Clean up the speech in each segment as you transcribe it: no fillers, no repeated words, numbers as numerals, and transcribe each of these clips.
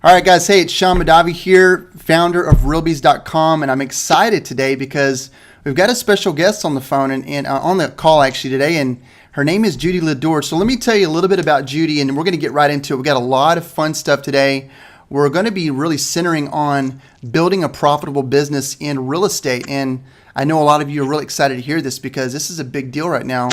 All right, guys. Hey, it's Sean Madavi here, founder of Realbies.com, and I'm excited today because we've got a special guest on the phone and on the call actually today, and her name is Judy LaDeur. So let me tell you a little bit about Judy, and we're going to get right into it. We've got a lot of fun stuff today. We're going to be really centering on building a profitable business in real estate, and I know a lot of you are really excited to hear this because this is a big deal right now.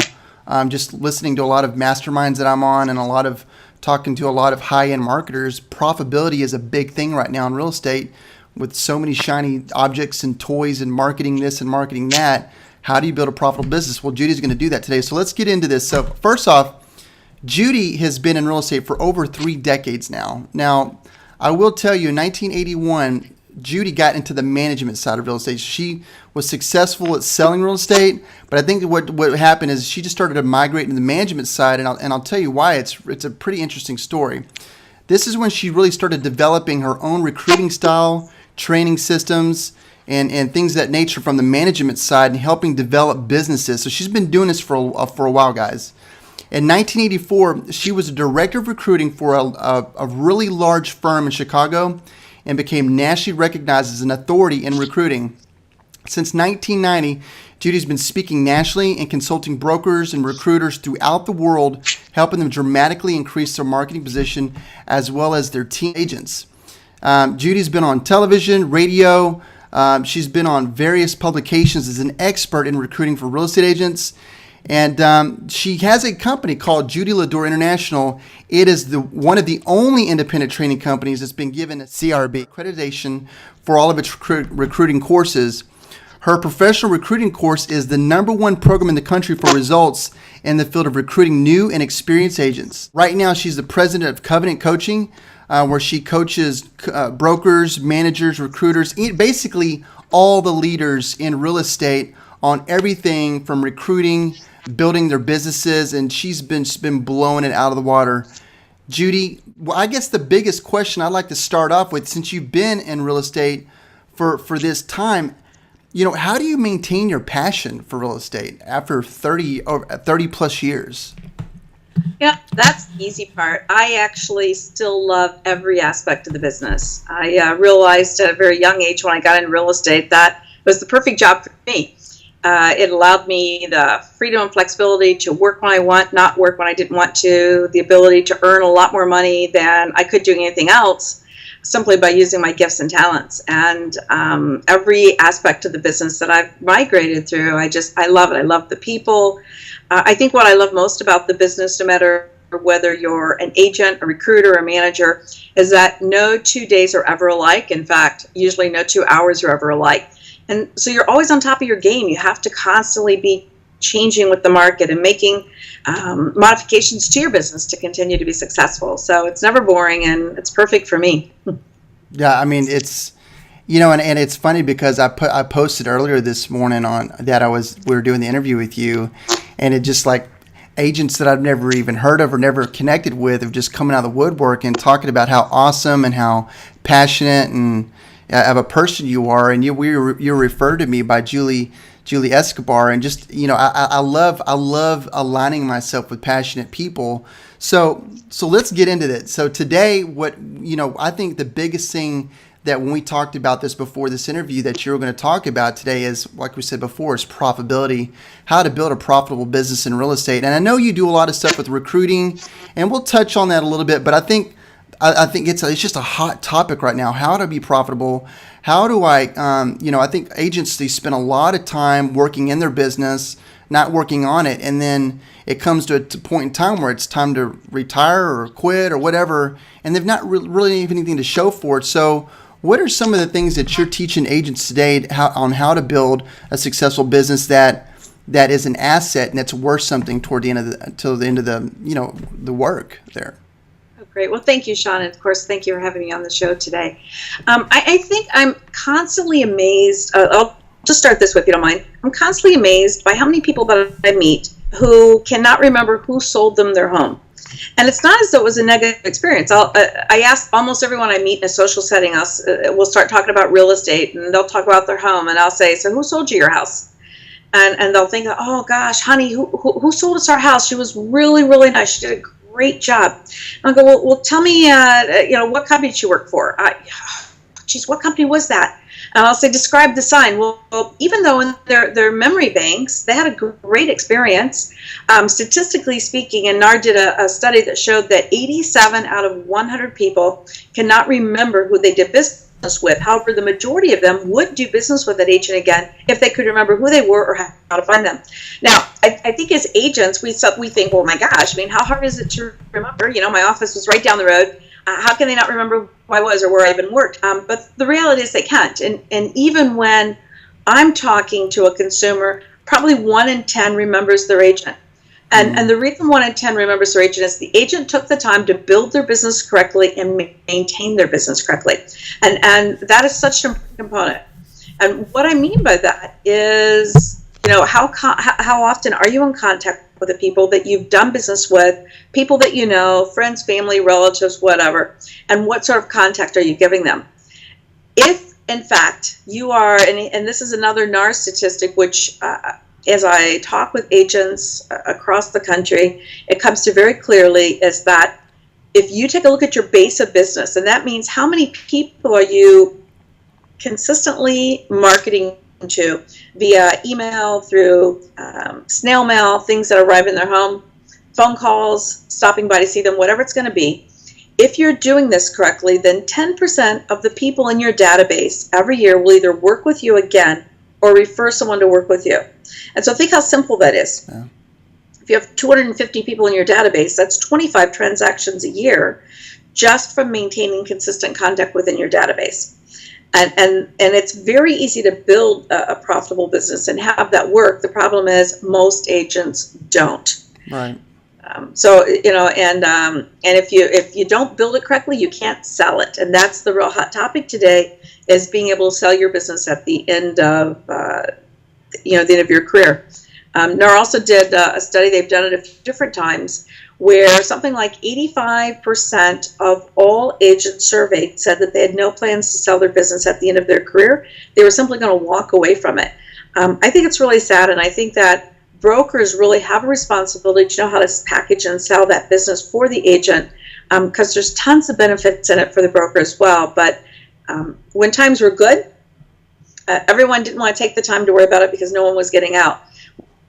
Just listening to a lot of masterminds that I'm on and talking to a lot of high-end marketers. Profitability is a big thing right now in real estate with so many shiny objects and toys and marketing this and marketing that. How do you build a profitable business? Well, Judy's going to do that today. So let's get into this. So first off, Judy has been in real estate for over 3 decades now. Now, I will tell you, in 1981, Judy got into the management side of real estate. She was successful at selling real estate, but I think what happened is she just started to migrate into the management side, and I'll tell you why. It's a pretty interesting story. This is when she really started developing her own recruiting style, training systems, and things of that nature from the management side and helping develop businesses. So she's been doing this for a while, guys. In 1984, she was a director of recruiting for a really large firm in Chicago and became nationally recognized as an authority in recruiting. Since 1990, Judy's been speaking nationally and consulting brokers and recruiters throughout the world, helping them dramatically increase their marketing position as well as their team agents. Judy's been on television, radio. She's been on various publications as an expert in recruiting for real estate agents. And she has a company called Judy LaDeur International. It is one of the only independent training companies that's been given a CRB accreditation for all of its recruiting courses. Her professional recruiting course is the #1 program in the country for results in the field of recruiting new and experienced agents. Right now, she's the president of Covenant Coaching, where she coaches brokers, managers, recruiters, basically all the leaders in real estate on everything from recruiting, building their businesses, and she's been blowing it out of the water. Judy, well, I guess the biggest question I'd like to start off with, since you've been in real estate for this time, how do you maintain your passion for real estate after 30 plus years? Yeah, that's the easy part. I actually still love every aspect of the business. I realized at a very young age when I got into real estate that it was the perfect job for me. It allowed me the freedom and flexibility to work when I want, not work when I didn't want to, the ability to earn a lot more money than I could doing anything else, simply by using my gifts and talents. And every aspect of the business that I've migrated through, I love it. I love the people. I think what I love most about the business, no matter whether you're an agent, a recruiter, a manager, is that no 2 days are ever alike. In fact, usually no 2 hours are ever alike. And so you're always on top of your game. You have to constantly be changing with the market and making modifications to your business to continue to be successful. So it's never boring, and it's perfect for me. Yeah, I mean, it's, and it's funny because I posted earlier this morning on that we were doing the interview with you, and it just like agents that I've never even heard of or never connected with have just coming out of the woodwork and talking about how awesome and how passionate and of a person you are, and you're referred to me by Julie Escobar, and just I love aligning myself with passionate people. So let's get into that. So today, I think the biggest thing that when we talked about this before this interview that you're going to talk about today is, like we said before, is profitability, how to build a profitable business in real estate. And I know you do a lot of stuff with recruiting, and we'll touch on that a little bit, but I think it's just a hot topic right now. How to be profitable? How do I think agents, they spend a lot of time working in their business, not working on it, and then it comes to a point in time where it's time to retire or quit or whatever, and they've not really anything to show for it. So, what are some of the things that you're teaching agents today on how to build a successful business that is an asset and that's worth something till the end of the work there? Great. Well, thank you, Sean. And of course, thank you for having me on the show today. I think I'm constantly amazed. I'll just start this with, if you don't mind. I'm constantly amazed by how many people that I meet who cannot remember who sold them their home. And it's not as though it was a negative experience. I ask almost everyone I meet in a social setting, we'll start talking about real estate, and they'll talk about their home, and I'll say, so who sold you your house? And they'll think, oh gosh, honey, who sold us our house? She was really, really nice. She did a great job. And I'll go, well, tell me, what company did you work for? Geez, what company was that? And I'll say, describe the sign. Well, even though in their memory banks, they had a great experience, statistically speaking, and NAR did a study that showed that 87 out of 100 people cannot remember who they did business with. However, the majority of them would do business with that agent again if they could remember who they were or how to find them. Now, I think as agents, we think, oh my gosh, I mean, how hard is it to remember? My office was right down the road. How can they not remember who I was or where I even worked? But the reality is they can't. And even when I'm talking to a consumer, probably 1 in 10 remembers their agent. And the reason 1 in 10 remembers their agent is the agent took the time to build their business correctly and maintain their business correctly. And that is such an important component. And what I mean by that is, how often are you in contact with the people that you've done business with, people that you know, friends, family, relatives, whatever, and what sort of contact are you giving them? If, in fact, you are, and this is another NAR statistic, which as I talk with agents across the country, it comes to very clearly is that if you take a look at your base of business, and that means how many people are you consistently marketing to via email, through snail mail, things that arrive in their home, phone calls, stopping by to see them, whatever it's going to be. If you're doing this correctly, then 10% of the people in your database every year will either work with you again or refer someone to work with you. And so think how simple that is. Yeah. If you have 250 people in your database, that's 25 transactions a year just from maintaining consistent contact within your database. And it's very easy to build a profitable business and have that work. The problem is most agents don't. Right. And if you don't build it correctly, you can't sell it. And that's the real hot topic today, is being able to sell your business at the end of the end of your career. NAR also did a study. They've done it a few different times, where something like 85% of all agents surveyed said that they had no plans to sell their business at the end of their career. They were simply going to walk away from it. I think it's really sad, and I think that brokers really have a responsibility to know how to package and sell that business for the agent, because there's tons of benefits in it for the broker as well. But when times were good, everyone didn't want to take the time to worry about it because no one was getting out.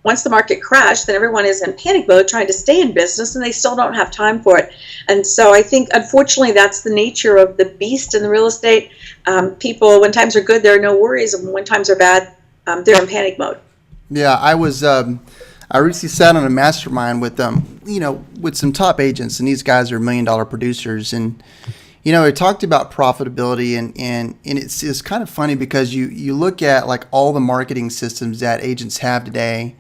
Once the market crashed, then everyone is in panic mode trying to stay in business, and they still don't have time for it. And so I think, unfortunately, that's the nature of the beast in the real estate. People, when times are good, there are no worries, and when times are bad, they're in panic mode. Yeah, I recently sat on a mastermind with with some top agents, and these guys are $1 million producers, and we talked about profitability, and it's kind of funny because you look at like all the marketing systems that agents have today,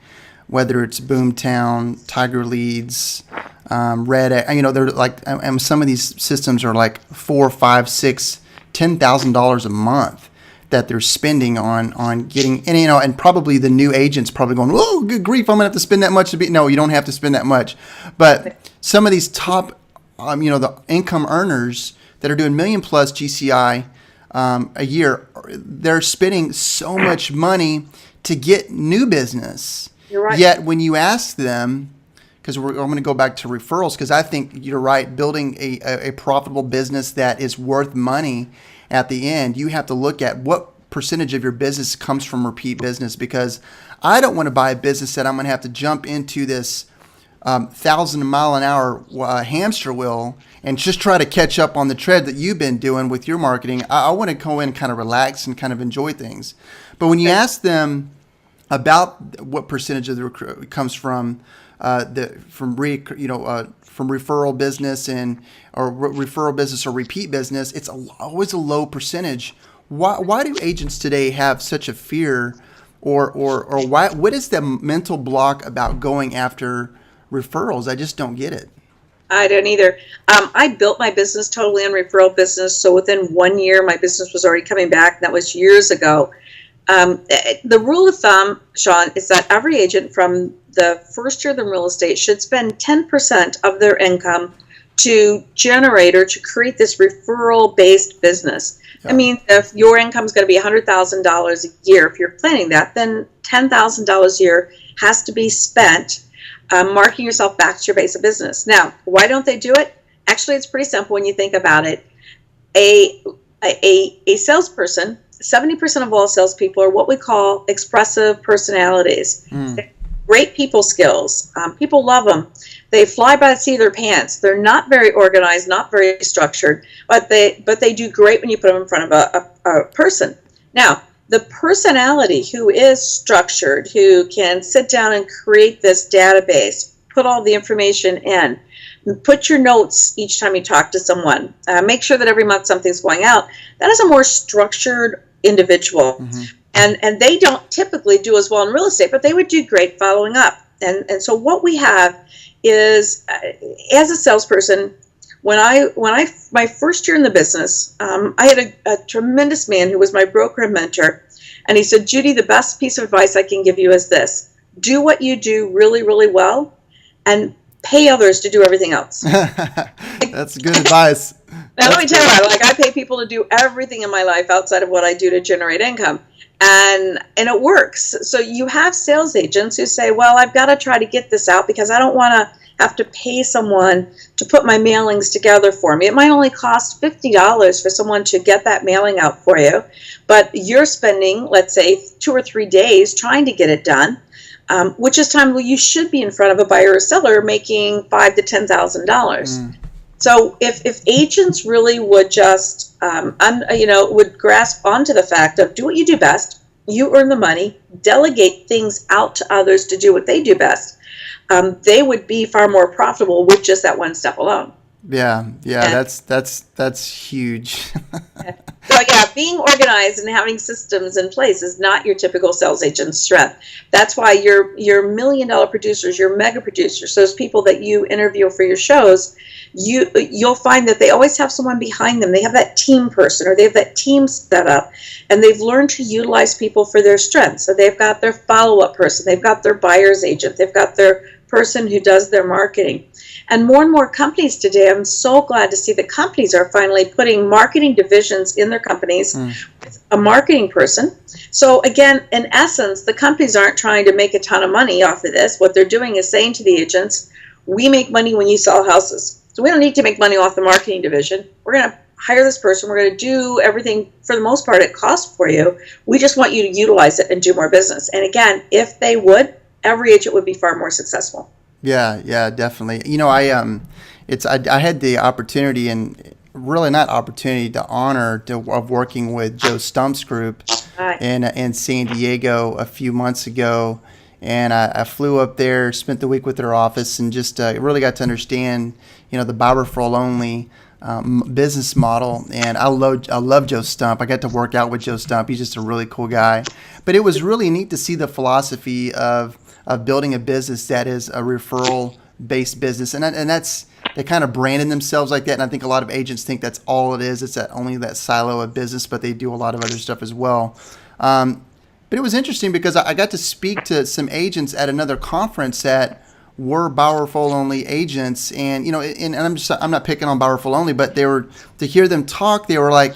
whether it's Boomtown, Tiger Leads, Red, they're like, and some of these systems are like $4, $5, $6, $10,000 a month that they're spending on getting, and probably the new agents probably going, oh, good grief, I'm gonna have to spend that much to be. No, you don't have to spend that much, but some of these top, the income earners that are doing $1 million plus GCI a year, they're spending so much money to get new business. You're right. Yet when you ask them, because I'm going to go back to referrals, because I think you're right, building a profitable business that is worth money at the end, you have to look at what percentage of your business comes from repeat business, because I don't want to buy a business that I'm going to have to jump into this 1,000-mile-an-hour hamster wheel and just try to catch up on the tread that you've been doing with your marketing. I want to go in and kind of relax and kind of enjoy things. But when you ask them about what percentage of the comes from referral business or referral business or repeat business, it's always a low percentage. Why do agents today have such a fear, or why? What is the mental block about going after referrals? I just don't get it. I don't either. I built my business totally on referral business. So within 1 year, my business was already coming back. That was years ago. The rule of thumb, Sean, is that every agent from the first year of the real estate should spend 10% of their income to generate or to create this referral-based business. Yeah. I mean, if your income is going to be $100,000 a year, if you're planning that, then $10,000 a year has to be spent marketing yourself back to your base of business. Now, why don't they do it? Actually, it's pretty simple when you think about it. A salesperson, 70% of all salespeople are what we call expressive personalities. Great people skills. People love them. They fly by the seat of their pants. They're not very organized, not very structured, but they do great when you put them in front of a person. Now, the personality who is structured, who can sit down and create this database, put all the information in, put your notes each time you talk to someone, make sure that every month something's going out, that is a more structured individual. And they don't typically do as well in real estate, but they would do great following up. And so what we have is, as a salesperson, my first year in the business, I had a tremendous man who was my broker and mentor, and he said, Judy, the best piece of advice I can give you is this: do what you do really, really well, and pay others to do everything else. That's good advice. Now, let me tell you, I pay people to do everything in my life outside of what I do to generate income. And it works. So you have sales agents who say, well, I've got to try to get this out because I don't want to have to pay someone to put my mailings together for me. It might only cost $50 for someone to get that mailing out for you, but you're spending, let's say, 2 or 3 days trying to get it done, which is time where you should be in front of a buyer or seller making $5,000 to $10,000. So if agents really would just, would grasp onto the fact of do what you do best, you earn the money, delegate things out to others to do what they do best, they would be far more profitable with just that one step alone. Yeah, that's huge. So yeah, being organized and having systems in place is not your typical sales agent's strength. That's why your $1 million producers, your mega producers, those people that you interview for your shows, you'll find that they always have someone behind them. They have that team person, or they have that team set up, and they've learned to utilize people for their strengths. So they've got their follow-up person, they've got their buyer's agent, they've got their person who does their marketing. And more companies today, I'm so glad to see that companies are finally putting marketing divisions in their companies with a marketing person. So again, in essence, the companies aren't trying to make a ton of money off of this. What they're doing is saying to the agents, we make money when you sell houses. So we don't need to make money off the marketing division. We're going to hire this person. We're going to do everything for the most part at cost for you. We just want you to utilize it and do more business. And again, if they would, every agent would be far more successful. Yeah, definitely. You know, I had the opportunity, and really not opportunity, the honor of working with Joe Stump's group in San Diego a few months ago, and I flew up there, spent the week with their office, and just really got to understand, the buy referral only business model. And I love Joe Stump. I got to work out with Joe Stump. He's just a really cool guy. But it was really neat to see the philosophy of building a business that is a referral-based business, and that's, they kind of branded themselves like that. And I think a lot of agents think that's all it is. It's only that silo of business, but they do a lot of other stuff as well. But it was interesting because I got to speak to some agents at another conference that were buy referral only agents, and and I'm not picking on buy referral only, but to hear them talk, they were like,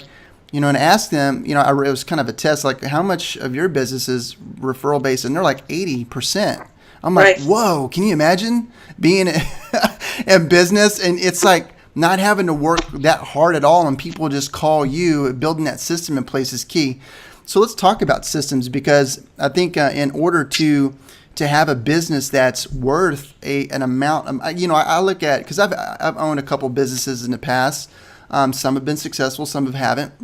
and ask them, it was kind of a test, like, how much of your business is referral based? And they're like 80%. I'm like, whoa, can you imagine being in business? And it's like not having to work that hard at all, and people just call you. Building that system in place is key. So let's talk about systems, because I think in order to have a business that's worth an amount, I look at, because I've owned a couple businesses in the past. Some have been successful, some haven't.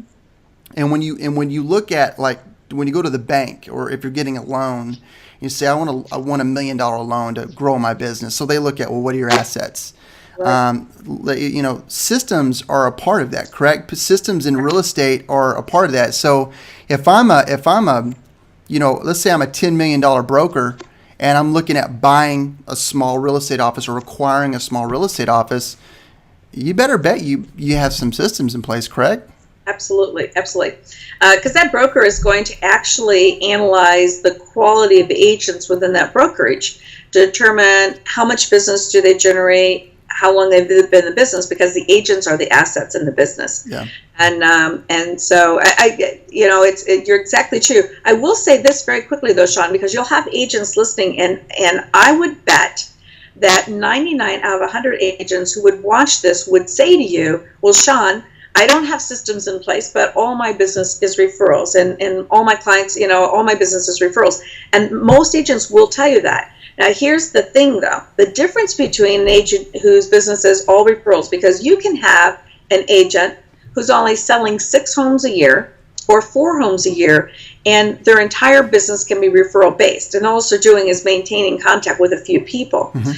And when you look at, like, when you go to the bank, or if you're getting a loan, you say, I want a $1 million loan to grow my business. So they look at, well, what are your assets? Right. Systems are a part of that, correct? Systems in real estate are a part of that. So if I'm a let's say I'm a $10 million broker, and I'm looking at buying a small real estate office or acquiring a small real estate office, you better bet you have some systems in place, correct? Absolutely. Because that broker is going to actually analyze the quality of the agents within that brokerage to determine how much business do they generate, how long they've been in the business, because the agents are the assets in the business. Yeah. And so you're exactly true. I will say this very quickly though, Sean, because you'll have agents listening, and I would bet that 99 out of 100 agents who would watch this would say to you, well, Sean, I don't have systems in place, but all my business is referrals, and all my clients, all my business is referrals. And most agents will tell you that. Now, here's the thing, though. The difference between an agent whose business is all referrals, because you can have an agent who's only selling 6 homes a year or 4 homes a year, and their entire business can be referral based. And all they're doing is maintaining contact with a few people. Mm-hmm.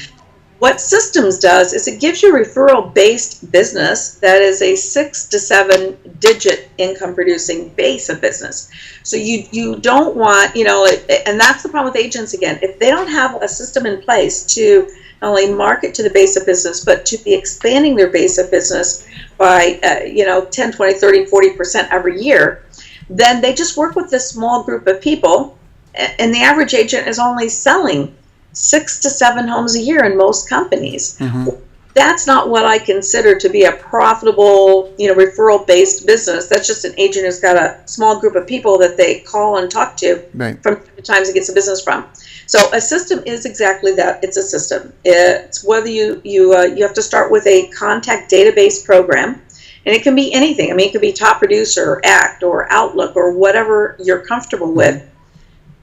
What Systems does is it gives you a referral-based business that is a 6 to 7 digit income producing base of business. So you don't want, and that's the problem with agents again. If they don't have a system in place to not only market to the base of business, but to be expanding their base of business by 10, 20, 30, 40% every year, then they just work with this small group of people, and the average agent is only selling 6 to 7 homes a year in most companies. Mm-hmm. That's not what I consider to be a profitable, referral-based business. That's just an agent who's got a small group of people that they call and talk to from the times he gets a business from. So a system is exactly that. It's a system. It's whether you have to start with a contact database program, and it can be anything. I mean, it could be Top Producer, or Act, or Outlook, or whatever you're comfortable with.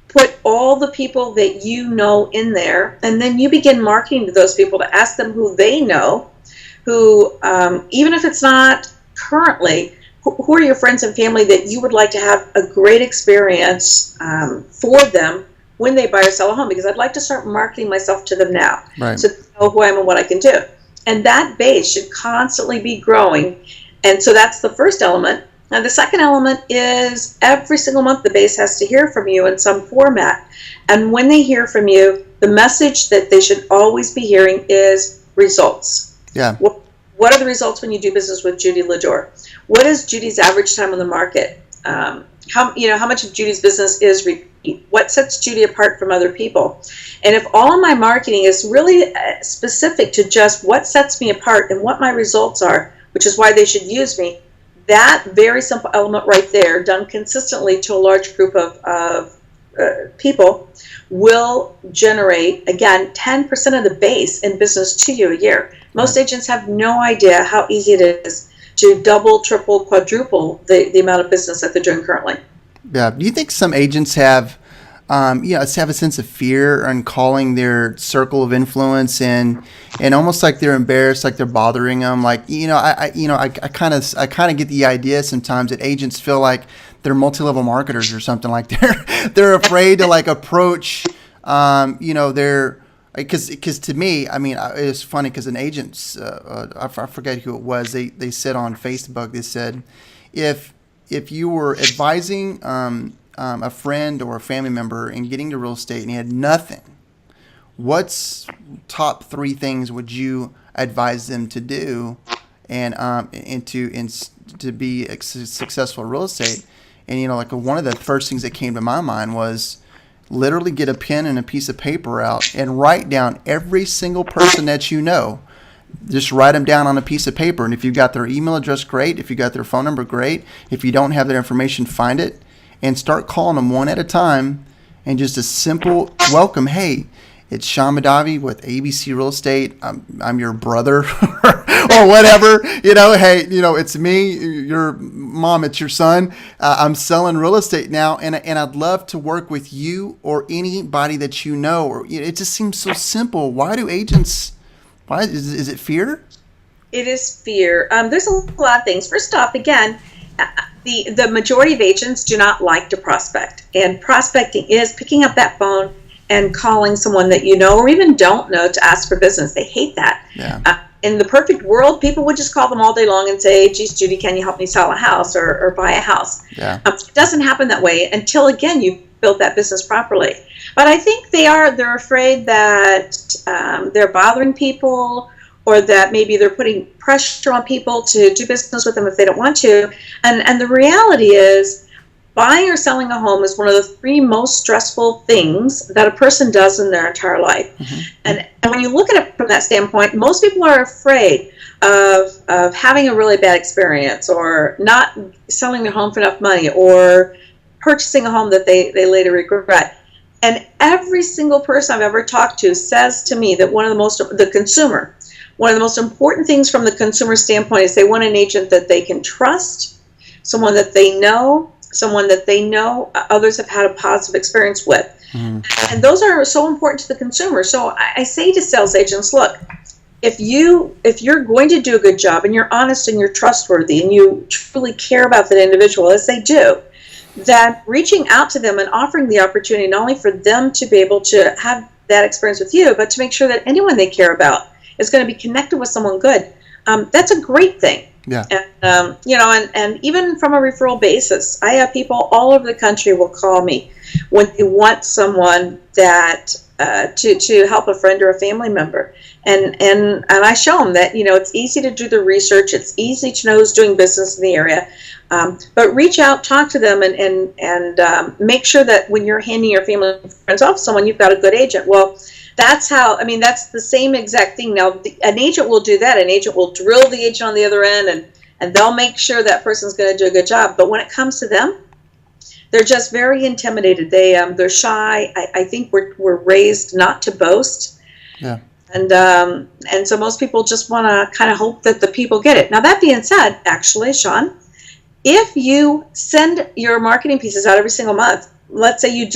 Put all the people that you know in there, and then you begin marketing to those people to ask them who they know, who, even if it's not currently, who are your friends and family that you would like to have a great experience for them when they buy or sell a home, because I'd like to start marketing myself to them now, so they know who I am and what I can do. And that base should constantly be growing, and so that's the first element. Now, the second element is every single month the base has to hear from you in some format. And when they hear from you, the message that they should always be hearing is results. Yeah. What are the results when you do business with Judy LaDeur? What is Judy's average time on the market? How much of Judy's business is repeat? What sets Judy apart from other people? And if all of my marketing is really specific to just what sets me apart and what my results are, which is why they should use me, that very simple element right there, done consistently to a large group of people, will generate, again, 10% of the base in business to you a year. Most agents have no idea how easy it is to double, triple, quadruple the amount of business that they're doing currently. Yeah. Do you think some agents have a sense of fear in calling their circle of influence and almost like they're embarrassed, like they're bothering them? Like, I kind of get the idea sometimes that agents feel like they're multi-level marketers or something, like they're afraid to like approach, because to me, I mean, it's funny because an agent, I forget who it was, they said on Facebook, they said, if you were advising, a friend or a family member and getting to real estate and he had nothing, what's top 3 things would you advise them to do and to be successful in real estate? And like one of the first things that came to my mind was literally get a pen and a piece of paper out and write down every single person that you know. Just write them down on a piece of paper, and if you've got their email address, great. If you got their phone number, great. If you don't have their information, find it and start calling them one at a time, and just a simple welcome. Hey, it's Sean Madavi with ABC Real Estate. I'm your brother or whatever. Hey, it's me, your mom, it's your son. I'm selling real estate now, and I'd love to work with you or anybody that you know. Or it just seems so simple. Why do agents? Why is it fear? It is fear. There's a lot of things. First off, again, the majority of agents do not like to prospect, and prospecting is picking up that phone and calling someone that you know or even don't know to ask for business. They hate that. Yeah. In the perfect world, people would just call them all day long and say, geez, Judy, can you help me sell a house or buy a house? Yeah. It doesn't happen that way until, again, you build that business properly. But I think they're afraid that they're bothering people, or that maybe they're putting pressure on people to do business with them if they don't want to. And the reality is, buying or selling a home is one of the 3 most stressful things that a person does in their entire life. Mm-hmm. And when you look at it from that standpoint, most people are afraid of having a really bad experience, or not selling their home for enough money, or purchasing a home that they later regret. And every single person I've ever talked to says to me that one of the most important things from the consumer standpoint is they want an agent that they can trust, someone that they know, others have had a positive experience with. And those are so important to the consumer. So I say to sales agents, look, if you're going to do a good job and you're honest and you're trustworthy and you truly care about that individual, as they do, then reaching out to them and offering the opportunity not only for them to be able to have that experience with you, but to make sure that anyone they care about is going to be connected with someone good. That's a great thing. Yeah. And, and even from a referral basis, I have people all over the country will call me when they want someone that to help a friend or a family member. And I show them that, it's easy to do the research. It's easy to know who's doing business in the area. But reach out, talk to them, and make sure that when you're handing your family and friends off to someone, you've got a good agent. Well, that's the same exact thing. Now, an agent will do that. An agent will drill the agent on the other end, and they'll make sure that person's going to do a good job. But when it comes to them, they're just very intimidated. They're shy. I think we're raised not to boast. Yeah. And so most people just want to kind of hope that the people get it. Now, that being said, actually, Sean, if you send your marketing pieces out every single month, let's say you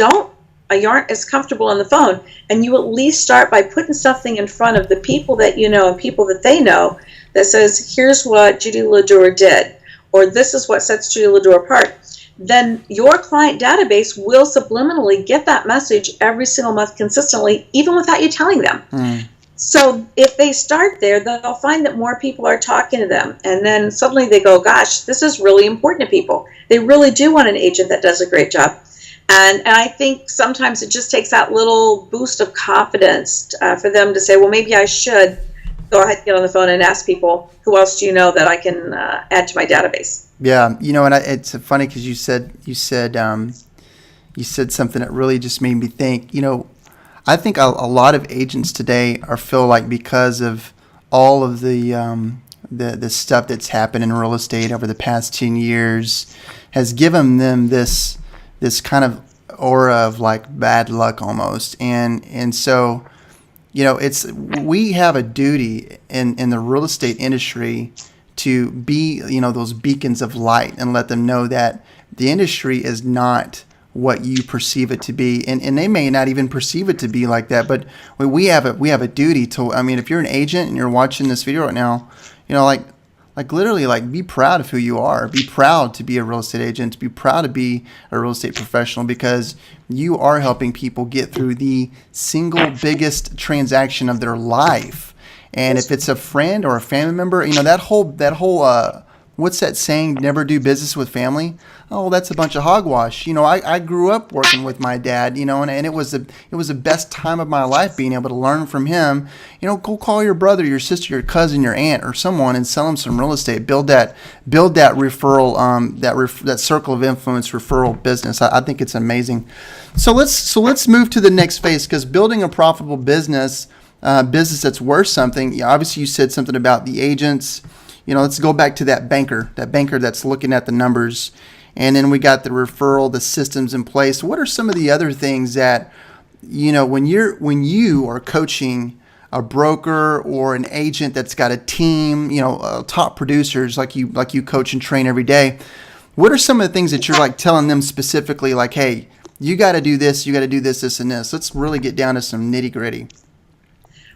aren't as comfortable on the phone, and you at least start by putting something in front of the people that you know and people that they know that says, here's what Judy LaDeur did, or this is what sets Judy LaDeur apart, then your client database will subliminally get that message every single month consistently, even without you telling them. So if they start there, they'll find that more people are talking to them. And then suddenly they go, gosh, this is really important to people. They really do want an agent that does a great job. And I think sometimes it just takes that little boost of confidence for them to say, well, maybe I should go ahead and get on the phone and ask people, who else do you know that I can add to my database? Yeah. And it's funny because you said something that really just made me think, I think a lot of agents today feel like because of all of the stuff that's happened in real estate over the past 10 years has given them this kind of aura of like bad luck almost. And so, we have a duty in the real estate industry to be, those beacons of light and let them know that the industry is not what you perceive it to be, and they may not even perceive it to be like that, but we have a duty to. I mean, if you're an agent and you're watching this video right now, like literally, like be proud of who you are. Be proud to be a real estate agent. Be proud to be a real estate professional, because you are helping people get through the single biggest transaction of their life. And if it's a friend or a family member, that whole what's that saying? Never do business with family. Oh, that's a bunch of hogwash. I grew up working with my dad, and it was the best time of my life being able to learn from him. Go call your brother, your sister, your cousin, your aunt, or someone, and sell them some real estate. Build that referral, that circle of influence referral business. I think it's amazing. So let's move to the next phase, because building a profitable business that's worth something. Obviously, you said something about the agents. Let's go back to that banker that's looking at the numbers. And then we got the referral, the systems in place. What are some of the other things that, when you are coaching a broker or an agent that's got a team, top producers like you coach and train every day, what are some of the things that you're like telling them specifically, like, hey, you got to do this, this, and this? Let's really get down to some nitty gritty.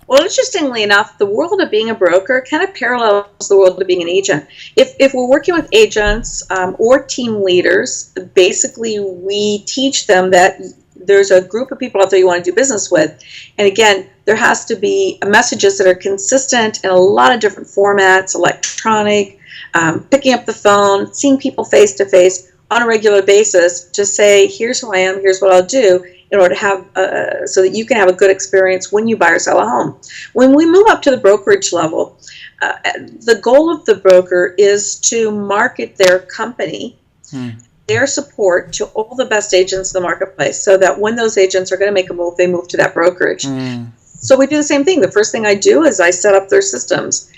Well, interestingly enough, the world of being a broker kind of parallels the world of being an agent. If we're working with agents or team leaders, basically we teach them that there's a group of people out there you want to do business with. And again, there has to be messages that are consistent in a lot of different formats, electronic, picking up the phone, seeing people face to face on a regular basis to say, here's who I am, here's what I'll do, in order to have, so that you can have a good experience when you buy or sell a home. When we move up to the brokerage level, the goal of the broker is to market their company, their support to all the best agents in the marketplace, so that when those agents are going to make a move, they move to that brokerage. So we do the same thing. The first thing I do is I set up their systems,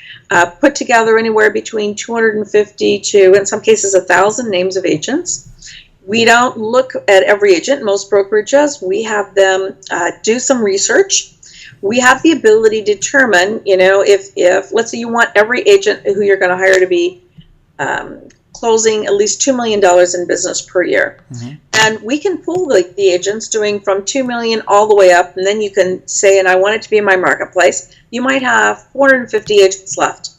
put together anywhere between 250 to, in some cases, 1,000 names of agents. We don't look at every agent. Most brokerages, we have them do some research. We have the ability to determine, if let's say you want every agent who you're going to hire to be closing at least $2 million in business per year. Mm-hmm. And we can pull the agents doing from $2 million all the way up, and then you can say, and I want it to be in my marketplace. You might have 450 agents left.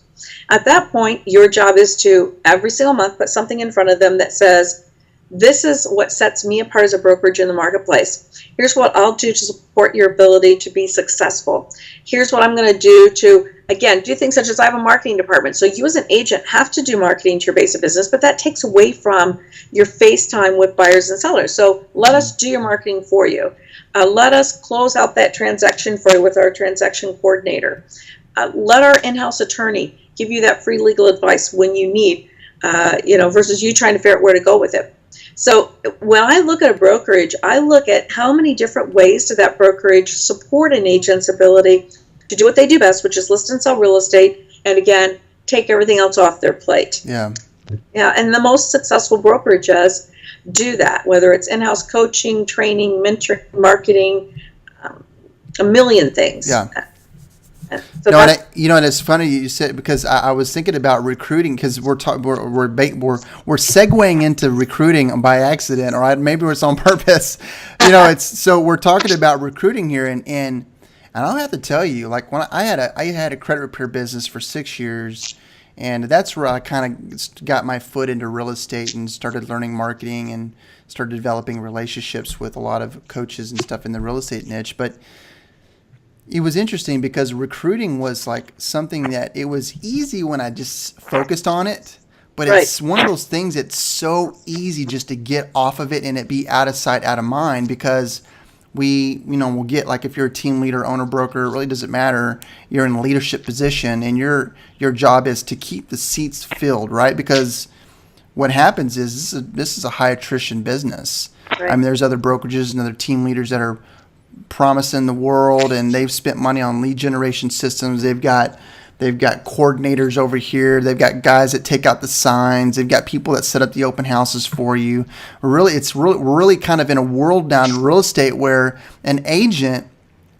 At that point, your job is to, every single month, put something in front of them that says, this is what sets me apart as a brokerage in the marketplace. Here's what I'll do to support your ability to be successful. Here's what I'm going to do to, again, do things such as I have a marketing department. So you as an agent have to do marketing to your base of business, but that takes away from your face time with buyers and sellers. So let us do your marketing for you. Let us close out that transaction for you with our transaction coordinator. Let our in-house attorney give you that free legal advice when you need, versus you trying to figure out where to go with it. So when I look at a brokerage, I look at how many different ways does that brokerage support an agent's ability to do what they do best, which is list and sell real estate, and again, take everything else off their plate. Yeah. Yeah, and the most successful brokerages do that, whether it's in-house coaching, training, mentoring, marketing, a million things. Yeah. So and it's funny you said, because I was thinking about recruiting, because we're segueing into recruiting by accident, or maybe it's on purpose. It's so we're talking about recruiting here, and I don't have to tell you, like when I had a credit repair business for 6 years, and that's where I kind of got my foot into real estate and started learning marketing and started developing relationships with a lot of coaches and stuff in the real estate niche, but. It was interesting because recruiting was like something that it was easy when I just focused on it, but it's one of those things that's so easy just to get off of it and it be out of sight, out of mind, because we'll get, like, if you're a team leader, owner, broker, it really doesn't matter. You're in a leadership position and your job is to keep the seats filled, right? Because what happens is this is a high attrition business. Right. I mean, there's other brokerages and other team leaders that are promising the world, and they've spent money on lead generation systems. They've got coordinators over here. They've got guys that take out the signs. They've got people that set up the open houses for you. We're really kind of in a world down in real estate where an agent,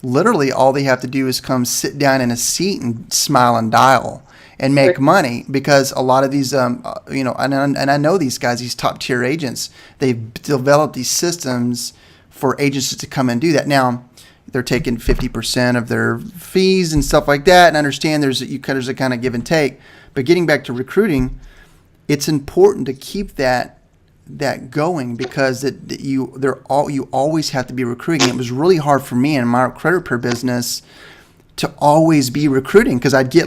literally all they have to do is come sit down in a seat and smile and dial and make money, because a lot of these, and I know these guys, these top tier agents, they've developed these systems for agents to come and do that. Now, they're taking 50% of their fees and stuff like that, and understand there's a kind of give and take. But getting back to recruiting, it's important to keep that going, because you always have to be recruiting. It was really hard for me in my credit repair business to always be recruiting, because I'd get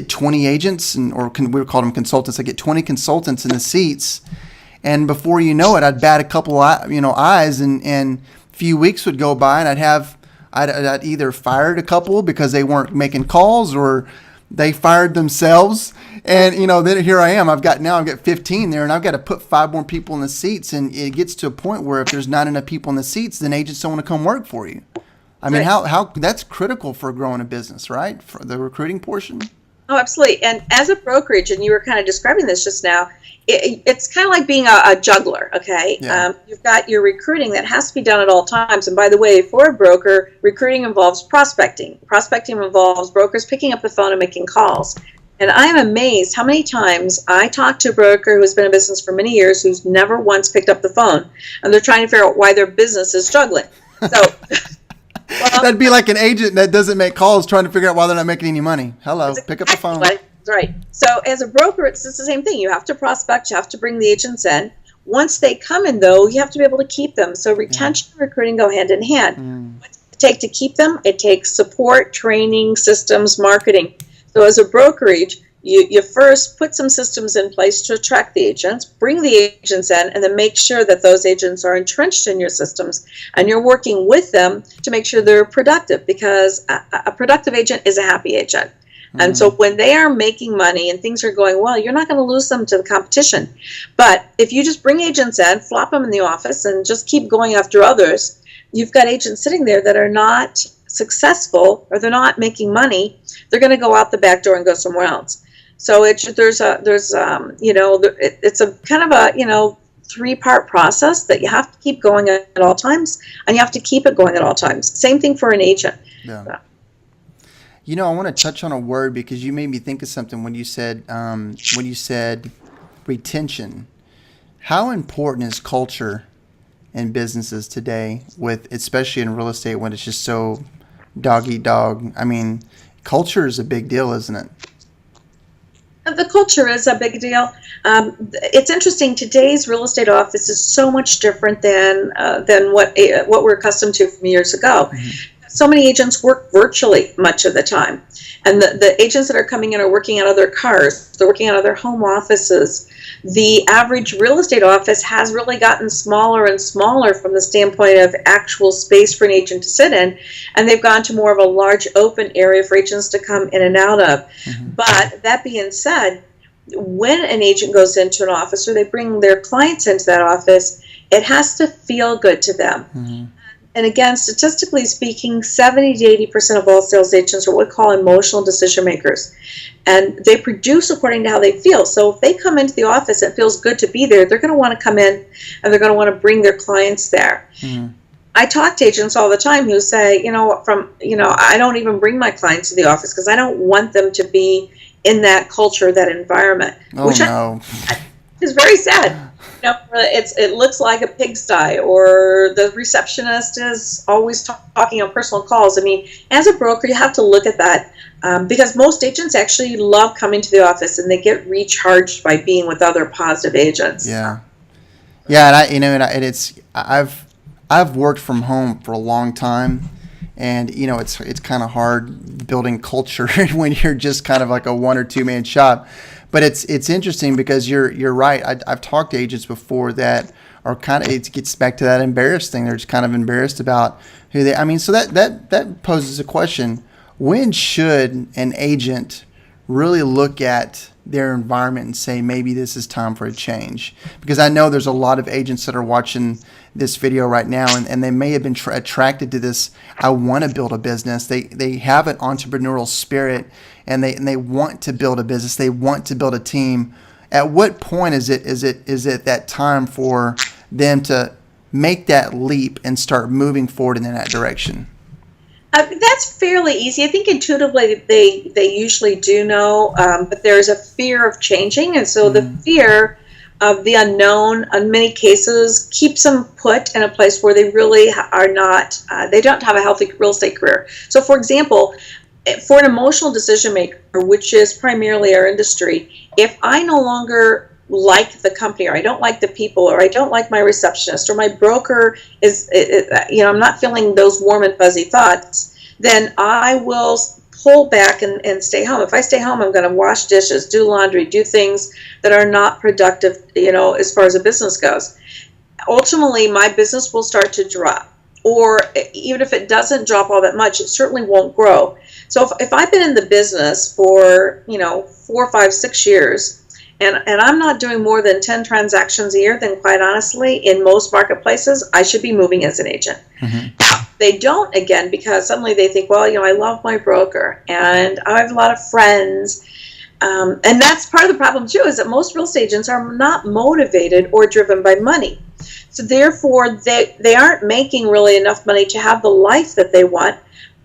20 agents, we would call them consultants. I'd get 20 consultants in the seats. And before you know it, I'd bat a couple, eyes, and a few weeks would go by, and I'd either fired a couple because they weren't making calls, or they fired themselves. And then here I am. I've got 15 there, and I've got to put 5 more people in the seats. And it gets to a point where if there's not enough people in the seats, then agents don't want to come work for you. I mean, how that's critical for growing a business, right? For the recruiting portion. Oh, absolutely. And as a brokerage, and you were kind of describing this just now, it's kind of like being a juggler, okay? Yeah. You've got your recruiting that has to be done at all times. And by the way, for a broker, recruiting involves prospecting. Prospecting involves brokers picking up the phone and making calls. And I'm amazed how many times I talk to a broker who's been in business for many years who's never once picked up the phone. And they're trying to figure out why their business is struggling. So... Well, that'd be like an agent that doesn't make calls trying to figure out why they're not making any money. Hello, pick up the phone. Right. So as a broker, it's the same thing. You have to prospect. You have to bring the agents in. Once they come in, though, you have to be able to keep them. So retention and recruiting go hand in hand. What does it take to keep them? It takes support, training, systems, marketing. So as a brokerage, you first put some systems in place to attract the agents, bring the agents in, and then make sure that those agents are entrenched in your systems, and you're working with them to make sure they're productive, because a productive agent is a happy agent. And so when they are making money and things are going well, you're not going to lose them to the competition. But if you just bring agents in, flop them in the office, and just keep going after others, you've got agents sitting there that are not successful, or they're not making money. They're going to go out the back door and go somewhere else. So it's a kind of a three-part process that you have to keep going at all times, and you have to keep it going at all times. Same thing for an agent. Yeah. So. You know, I want to touch on a word because you made me think of something when you said retention. How important is culture in businesses today, with especially in real estate when it's just so dog eat dog? I mean, culture is a big deal, isn't it? The culture is a big deal. It's interesting. Today's real estate office is so much different than what we're accustomed to from years ago. Mm-hmm. So many agents work virtually much of the time. And the agents that are coming in are working out of their cars. They're working out of their home offices. The average real estate office has really gotten smaller and smaller from the standpoint of actual space for an agent to sit in. And they've gone to more of a large open area for agents to come in and out of. Mm-hmm. But that being said, when an agent goes into an office or they bring their clients into that office, it has to feel good to them. Mm-hmm. And again, statistically speaking, 70 to 80% of all sales agents are what we call emotional decision makers. And they produce according to how they feel. So if they come into the office and it feels good to be there, they're going to want to come in and they're going to want to bring their clients there. Mm-hmm. I talk to agents all the time who say, I don't even bring my clients to the office because I don't want them to be in that culture, that environment. Which is very sad. It looks like a pigsty, or the receptionist is always talking on personal calls. I mean, as a broker, you have to look at that because most agents actually love coming to the office and they get recharged by being with other positive agents. Yeah, and I've worked from home for a long time, and it's kind of hard building culture when you're just kind of like a one or two man shop. But it's interesting because you're right. I've talked to agents before that are kind of, it gets back to that embarrassed thing. They're just kind of embarrassed about who they. I mean, so that poses a question: when should an agent really look at their environment and say maybe this is time for a change? Because I know there's a lot of agents that are watching this video right now, and they may have been attracted to this. I want to build a business. They have an entrepreneurial spirit. And they want to build a business. They want to build a team. At what point is it that time for them to make that leap and start moving forward in that direction? That's fairly easy. I think intuitively they usually do know, but there's a fear of changing, and so the fear of the unknown in many cases keeps them put in a place where they really are not. They don't have a healthy real estate career. So, for example, for an emotional decision maker, which is primarily our industry, if I no longer like the company, or I don't like the people, or I don't like my receptionist, or my broker is, I'm not feeling those warm and fuzzy thoughts, then I will pull back and stay home. If I stay home, I'm going to wash dishes, do laundry, do things that are not productive, as far as a business goes. Ultimately, my business will start to drop. Or even if it doesn't drop all that much, it certainly won't grow. So if I've been in the business for 4, 5, 6 years, and I'm not doing more than 10 transactions a year, then quite honestly, in most marketplaces, I should be moving as an agent. Mm-hmm. They don't, again, because suddenly they think, well, I love my broker and I have a lot of friends. And that's part of the problem too, is that most real estate agents are not motivated or driven by money. So therefore, they aren't making really enough money to have the life that they want.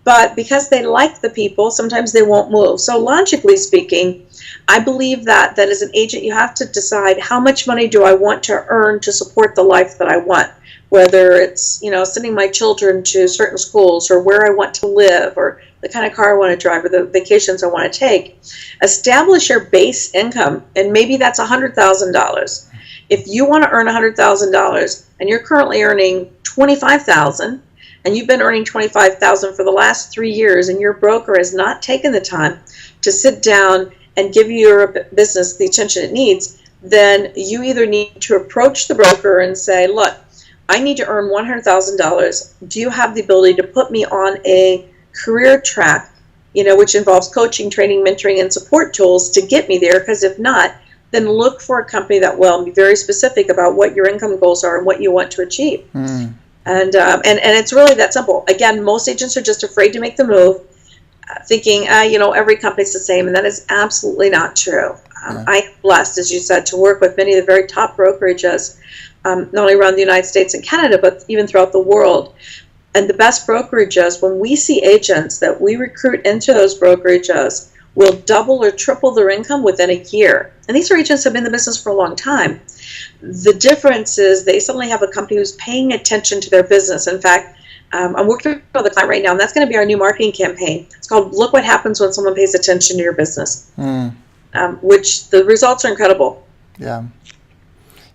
But because they like the people, sometimes they won't move. So logically speaking, I believe that as an agent, you have to decide how much money do I want to earn to support the life that I want. Whether it's, sending my children to certain schools, or where I want to live, or the kind of car I want to drive, or the vacations I want to take. Establish your base income, and maybe that's $100,000. If you want to earn $100,000 and you're currently earning $25,000, and you've been earning $25,000 for the last 3 years, and your broker has not taken the time to sit down and give your business the attention it needs, then you either need to approach the broker and say, look, I need to earn $100,000. Do you have the ability to put me on a career track, which involves coaching, training, mentoring, and support tools to get me there? Because if not, then look for a company that will, and be very specific about what your income goals are and what you want to achieve. And it's really that simple. Again, most agents are just afraid to make the move, thinking, every company's the same, and that is absolutely not true. Yeah. I am blessed, as you said, to work with many of the very top brokerages, not only around the United States and Canada, but even throughout the world. And the best brokerages, when we see agents that we recruit into those brokerages, will double or triple their income within a year. And these are agents who have been in the business for a long time. The difference is they suddenly have a company who's paying attention to their business. In fact, I'm working with a client right now, and that's going to be our new marketing campaign. It's called "Look What Happens When Someone Pays Attention to Your Business," which the results are incredible. Yeah.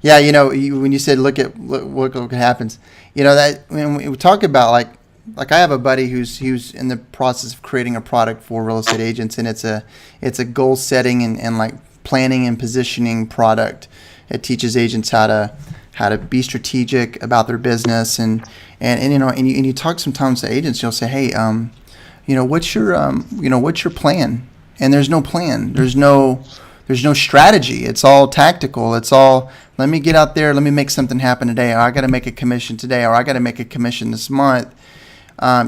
Yeah, when you said look what happens, that when we talk about like I have a buddy who's in the process of creating a product for real estate agents, and it's a goal setting and like planning and positioning product. It teaches agents how to be strategic about their business, and you talk sometimes to agents, you'll say, hey, what's your plan? And there's no plan. There's no strategy. It's all tactical. It's all, let me get out there, let me make something happen today, or I got to make a commission today, or I got to make a commission this month.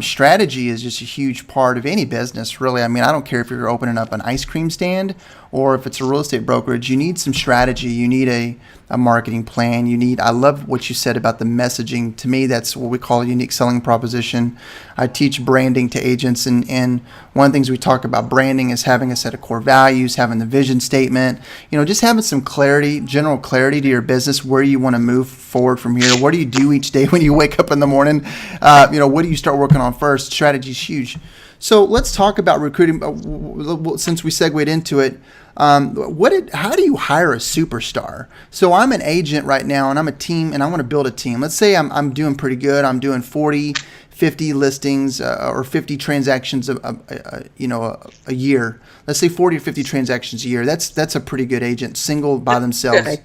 Strategy is just a huge part of any business, really. I mean, I don't care if you're opening up an ice cream stand or if it's a real estate brokerage. You need some strategy. You need a marketing plan. I love what you said about the messaging. To me, that's what we call a unique selling proposition. I teach branding to agents, and one of the things we talk about branding is having a set of core values, having the vision statement, just having some clarity, general clarity to your business, where you want to move forward from here. What do you do each day when you wake up in the morning? What do you start working on first? Strategy is huge. So let's talk about recruiting. Since we segued into it, how do you hire a superstar? So I'm an agent right now, and I'm a team, and I want to build a team. Let's say I'm doing pretty good. I'm doing 40, 50 listings or 50 transactions a year. Let's say 40 or 50 transactions a year. That's a pretty good agent, single by themselves.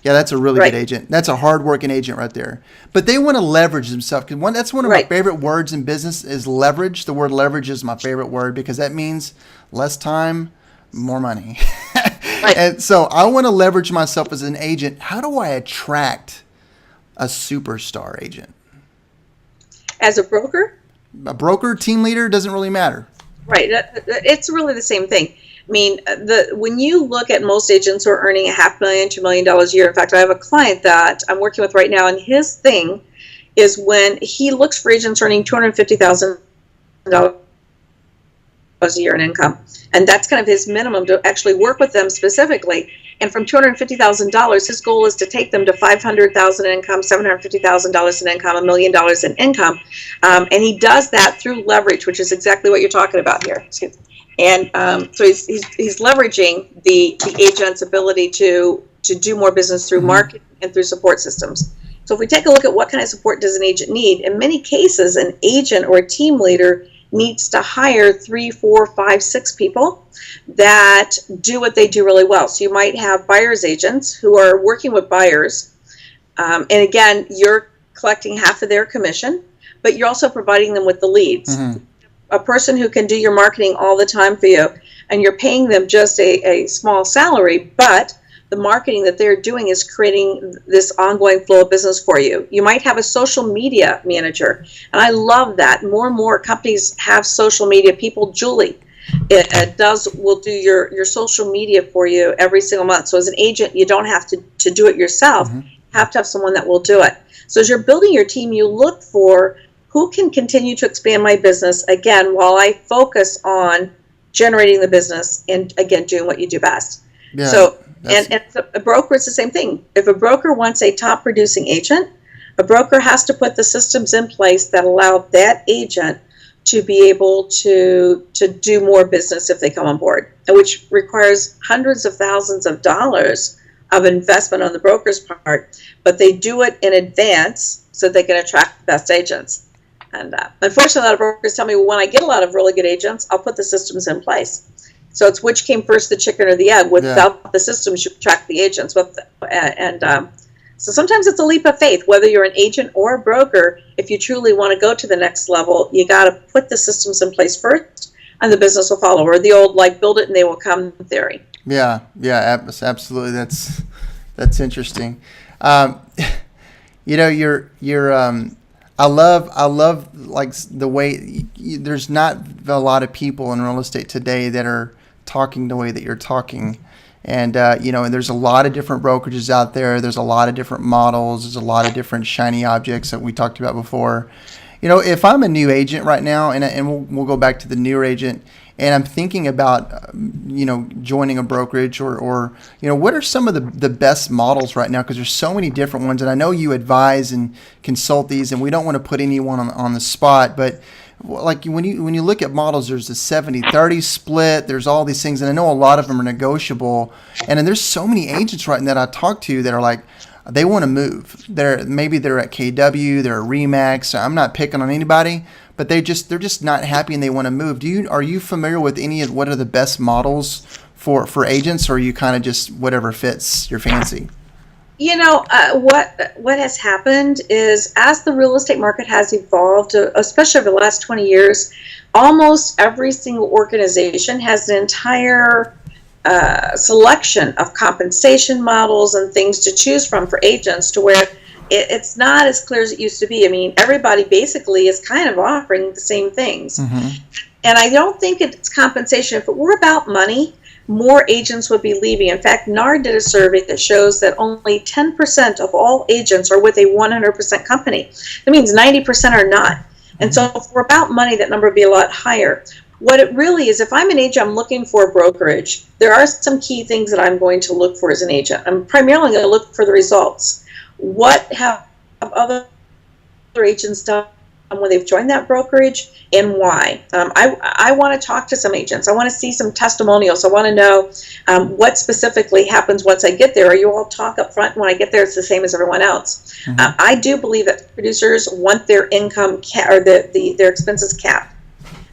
Yeah, that's a really good agent. That's a hard-working agent right there. But they want to leverage themselves. That's one of my favorite words in business is leverage. The word leverage is my favorite word because that means less time, more money. And so I want to leverage myself as an agent. How do I attract a superstar agent? As a broker? A broker, team leader, doesn't really matter. Right. It's really the same thing. I mean, when you look at most agents who are earning $500,000, $2 million a year. In fact, I have a client that I'm working with right now, and his thing is when he looks for agents earning $250,000 a year in income, and that's kind of his minimum to actually work with them specifically. And from $250,000, his goal is to take them to $500,000 in income, $750,000 in income, $1 million in income, and he does that through leverage, which is exactly what you're talking about here. And so he's leveraging the agent's ability to do more business through marketing and through support systems. So if we take a look at what kind of support does an agent need, in many cases, an agent or a team leader needs to hire 3, 4, 5, 6 people that do what they do really well. So you might have buyer's agents who are working with buyers. And again, you're collecting half of their commission, but you're also providing them with the leads. A person who can do your marketing all the time for you, and you're paying them just a small salary, but the marketing that they're doing is creating this ongoing flow of business for you. You might have a social media manager, and I love that. More and more companies have social media people. Judy will do your social media for you every single month. So as an agent, you don't have to do it yourself. You have to have someone that will do it. So as you're building your team, you look for who can continue to expand my business, again, while I focus on generating the business and, again, doing what you do best. Yeah, so, and a broker, it's the same thing. If a broker wants a top producing agent, a broker has to put the systems in place that allow that agent to be able to do more business if they come on board, which requires hundreds of thousands of dollars of investment on the broker's part, but they do it in advance so they can attract the best agents. And unfortunately, a lot of brokers tell me, well, when I get a lot of really good agents, I'll put the systems in place. So it's which came first, the chicken or the egg. Without the systems, you attract the agents. So sometimes it's a leap of faith, whether you're an agent or a broker. If you truly want to go to the next level, you got to put the systems in place first, and the business will follow. Or the old, build it and they will come theory. Yeah, absolutely. That's interesting. I love the way there's not a lot of people in real estate today that are talking the way that you're talking, And, and there's a lot of different brokerages out there. There's a lot of different models. There's a lot of different shiny objects that we talked about before. If I'm a new agent right now, and we'll go back to the newer agent, and I'm thinking about, joining a brokerage or what are some of the best models right now? Because there's so many different ones. And I know you advise and consult these, and we don't want to put anyone on the spot, but like when you look at models, there's a 70-30 split. There's all these things, and I know a lot of them are negotiable. And then there's so many agents right now that I talk to that are like, they want to move. They're at KW, they're at Remax. I'm not picking on anybody, but they're just not happy and they want to move. Are you familiar with any of what are the best models for agents, or are you kind of just whatever fits your fancy? What has happened is, as the real estate market has evolved, especially over the last 20 years, almost every single organization has an entire selection of compensation models and things to choose from for agents, to where it's not as clear as it used to be. I mean, everybody basically is kind of offering the same things. Mm-hmm. And I don't think it's compensation. If it were about money, more agents would be leaving. In fact, NAR did a survey that shows that only 10% of all agents are with a 100% company. That means 90% are not. And so if we're about money, that number would be a lot higher. What it really is, if I'm an agent, I'm looking for a brokerage, there are some key things that I'm going to look for as an agent. I'm primarily going to look for the results. What have other agents done when they've joined that brokerage, and why? I want to talk to some agents. I want to see some testimonials. I want to know what specifically happens once I get there. Or you all talk up front, when I get there, it's the same as everyone else. Mm-hmm. I do believe that producers want their income or their expenses capped.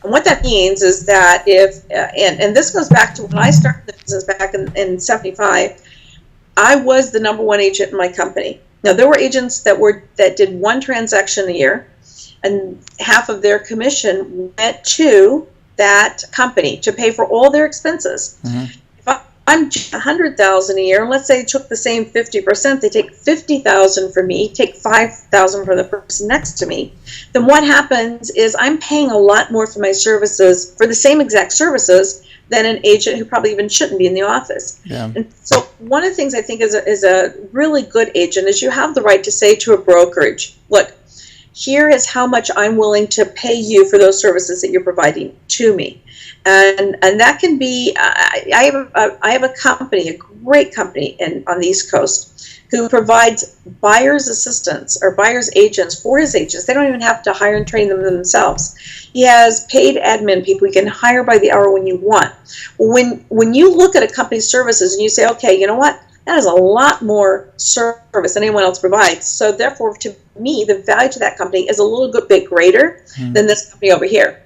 And what that means is that if, and this goes back to when I started the business back in 75, I was the number one agent in my company. Now, there were agents that did one transaction a year, and half of their commission went to that company to pay for all their expenses. Mm-hmm. If I'm $100,000 a year, and let's say they took the same 50%, they take $50,000 from me, take $5,000 from the person next to me, then what happens is I'm paying a lot more for my services, for the same exact services, than an agent who probably even shouldn't be in the office. Yeah. And so one of the things I think is a really good agent is you have the right to say to a brokerage, look, here is how much I'm willing to pay you for those services that you're providing to me. And that can be, I have a company, a great company on the East Coast, who provides buyer's assistants or buyer's agents for his agents. They don't even have to hire and train them themselves. He has paid admin people you can hire by the hour when you want. When you look at a company's services and you say, okay, you know what? That is a lot more service than anyone else provides. So therefore, to me, the value to that company is a little bit greater than this company over here.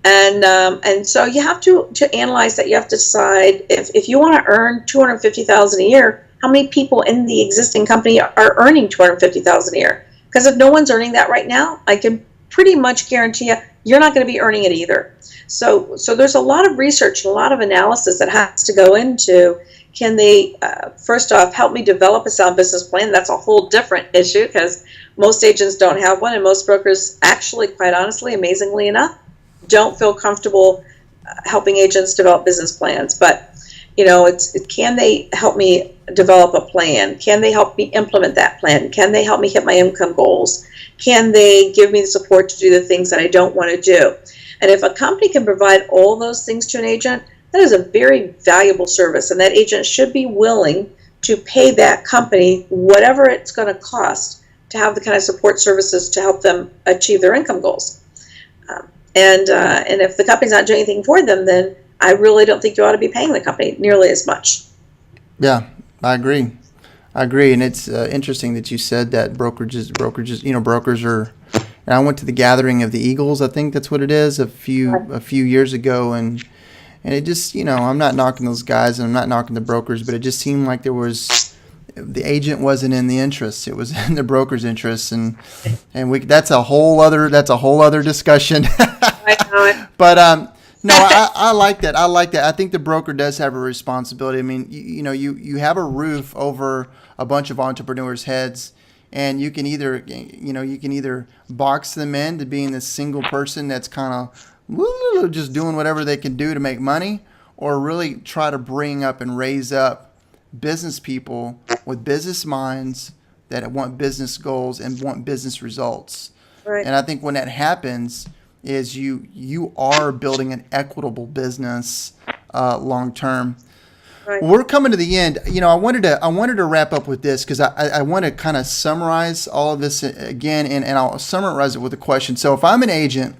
And so you have to analyze that. You have to decide if you want to earn $250,000 a year, how many people in the existing company are earning $250,000 a year? Because if no one's earning that right now, I can pretty much guarantee you're not going to be earning it either. So there's a lot of research and a lot of analysis that has to go into, can they, first off, help me develop a sound business plan? That's a whole different issue, because most agents don't have one, and most brokers actually, quite honestly, amazingly enough, don't feel comfortable helping agents develop business plans. But can they help me develop a plan? Can they help me implement that plan? Can they help me hit my income goals? Can they give me the support to do the things that I don't want to do? And if a company can provide all those things to an agent, that is a very valuable service, and that agent should be willing to pay that company whatever it's going to cost to have the kind of support services to help them achieve their income goals. And if the company's not doing anything for them, then I really don't think you ought to be paying the company nearly as much. Yeah, I agree. And it's interesting that you said that brokers are. And I went to the gathering of the Eagles. I think that's what it is. A few years ago, and it just, I'm not knocking those guys and I'm not knocking the brokers, but it just seemed like the agent wasn't in the interest. It was in the broker's interest, and that's a whole other discussion. I know. But no, I like that. I think the broker does have a responsibility. I mean, you have a roof over a bunch of entrepreneurs' heads, and you can either box them in to being this single person that's kind of just doing whatever they can do to make money, or really try to bring up and raise up business people with business minds that want business goals and want business results. Right. And I think when that happens, is you are building an equitable business long term. Right. Well, we're coming to the end. I wanted to wrap up with this because I want to kind of summarize all of this again, and I'll summarize it with a question. So if I'm an agent,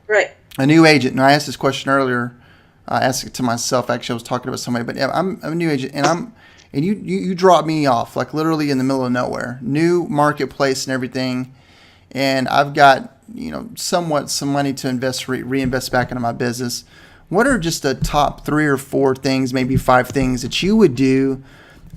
Right. a new agent, and I asked this question earlier, I asked it to myself. Actually, I was talking about somebody, but yeah, I'm a new agent, and you drop me off like literally in the middle of nowhere, new marketplace and everything, and I've got somewhat some money to reinvest back into my business. What are just the top 3 or 4 things, maybe 5 things that you would do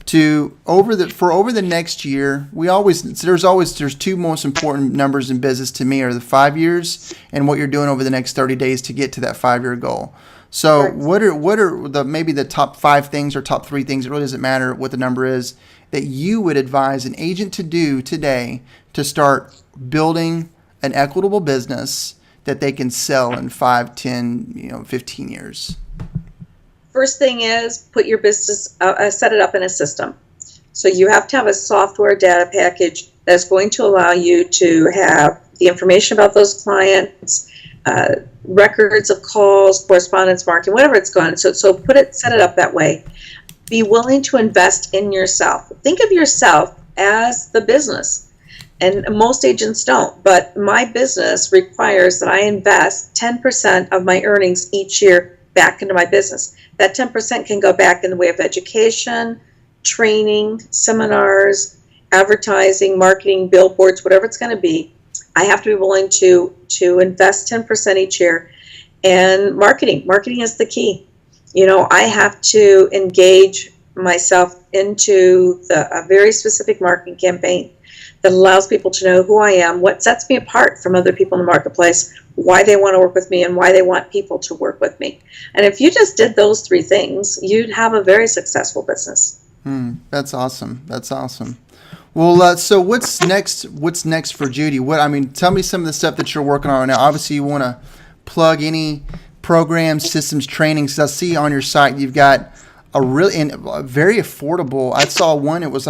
to over the next year? There's 2 most important numbers in business to me are the 5 years and what you're doing over the next 30 days to get to that 5-year goal. So Right. what are maybe the top 5 things or top 3 things? It really doesn't matter what the number is that you would advise an agent to do today to start building an equitable business that they can sell in 5, 10, 15 years. First thing is put your business, set it up in a system. So you have to have a software data package that's going to allow you to have the information about those clients, records of calls, correspondence, marketing, whatever it's going. So set it up that way. Be willing to invest in yourself. Think of yourself as the business. And most agents don't, but my business requires that I invest 10% of my earnings each year back into my business. That 10% can go back in the way of education, training, seminars, advertising, marketing, billboards, whatever it's going to be. I have to be willing to invest 10% each year. And marketing is the key. I have to engage myself into a very specific marketing campaign that allows people to know who I am, what sets me apart from other people in the marketplace, why they want to work with me, and why they want people to work with me. And if you just did those 3 things, you'd have a very successful business. That's awesome. That's awesome. Well, so what's next? What's next for Judy? Tell me some of the stuff that you're working on right now. Obviously, you want to plug any programs, systems, trainings. I see on your site you've got a very affordable. I saw one. It was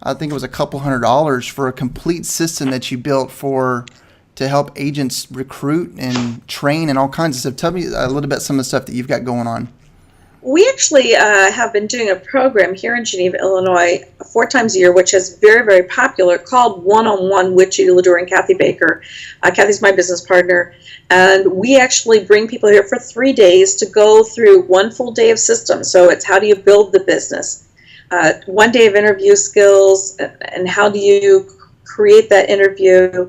I think it was a couple $100 for a complete system that you built to help agents recruit and train and all kinds of stuff. Tell me a little bit some of the stuff that you've got going on. We actually have been doing a program here in Geneva, Illinois, 4 times a year, which is very, very popular, called One-on-One with Judy, LaDeur, and Kathy Baker. Kathy's my business partner. And we actually bring people here for 3 days to go through 1 full day of systems. So it's how do you build the business? 1 day of interview skills, and how do you create that interview,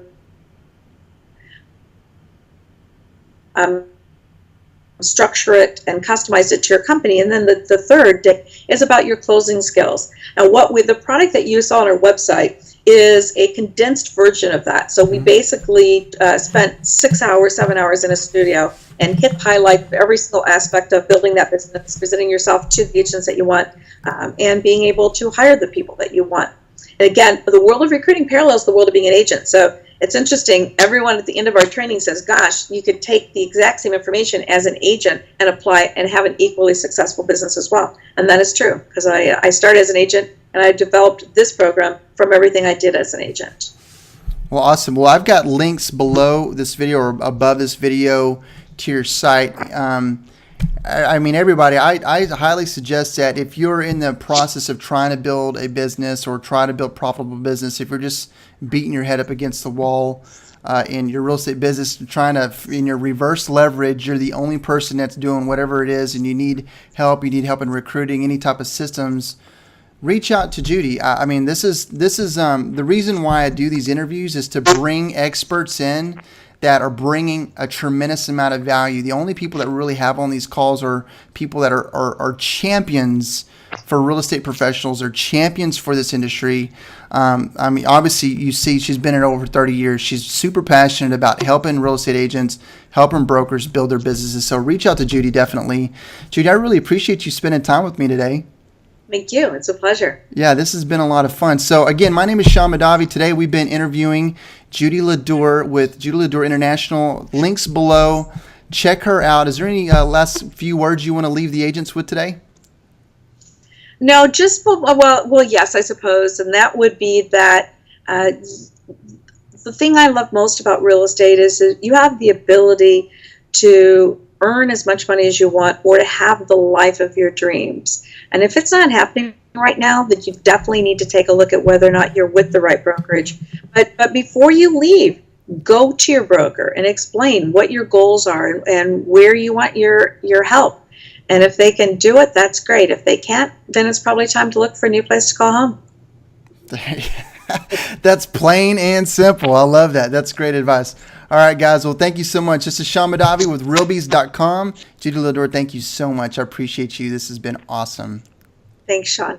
structure it, and customize it to your company. And then the 3rd day is about your closing skills. And the product that you saw on our website is a condensed version of that. So we basically spent 6 hours, 7 hours in a studio and hit highlight every single aspect of building that business, presenting yourself to the agents that you want, and being able to hire the people that you want. And again, the world of recruiting parallels the world of being an agent. So it's interesting, everyone at the end of our training says, gosh, you could take the exact same information as an agent and apply it and have an equally successful business as well. And that is true, because I started as an agent and I developed this program from everything I did as an agent. Well, awesome. Well, I've got links below this video or above this video to your site. Everybody, I highly suggest that if you're in the process of trying to build a business or try to build profitable business, if you're just beating your head up against the wall in your real estate business, in your reverse leverage, you're the only person that's doing whatever it is, and you need help in recruiting, any type of systems, reach out to Judy. This is the reason why I do these interviews is to bring experts in that are bringing a tremendous amount of value. The only people that really have on these calls are people that are champions for real estate professionals, or champions for this industry. Obviously, you see she's been in it over 30 years. She's super passionate about helping real estate agents, helping brokers build their businesses. So reach out to Judy, definitely. Judy, I really appreciate you spending time with me today. Thank you. It's a pleasure. Yeah, this has been a lot of fun. So again, my name is Sean Madavi. Today we've been interviewing Judy LaDeur with Judy LaDeur International. Links below. Check her out. Is there any last few words you want to leave the agents with today? No, just yes, I suppose, and that would be that. Uh, the thing I love most about real estate is that you have the ability to earn as much money as you want or to have the life of your dreams. And if it's not happening right now, then you definitely need to take a look at whether or not you're with the right brokerage. But before you leave, go to your broker and explain what your goals are and where you want your help. And if they can do it, that's great. If they can't, then it's probably time to look for a new place to call home. That's plain and simple. I love that. That's great advice. All right, guys. Well, thank you so much. This is Sean Madavi with Realbies.com. Judy LaDeur, thank you so much. I appreciate you. This has been awesome. Thanks, Sean.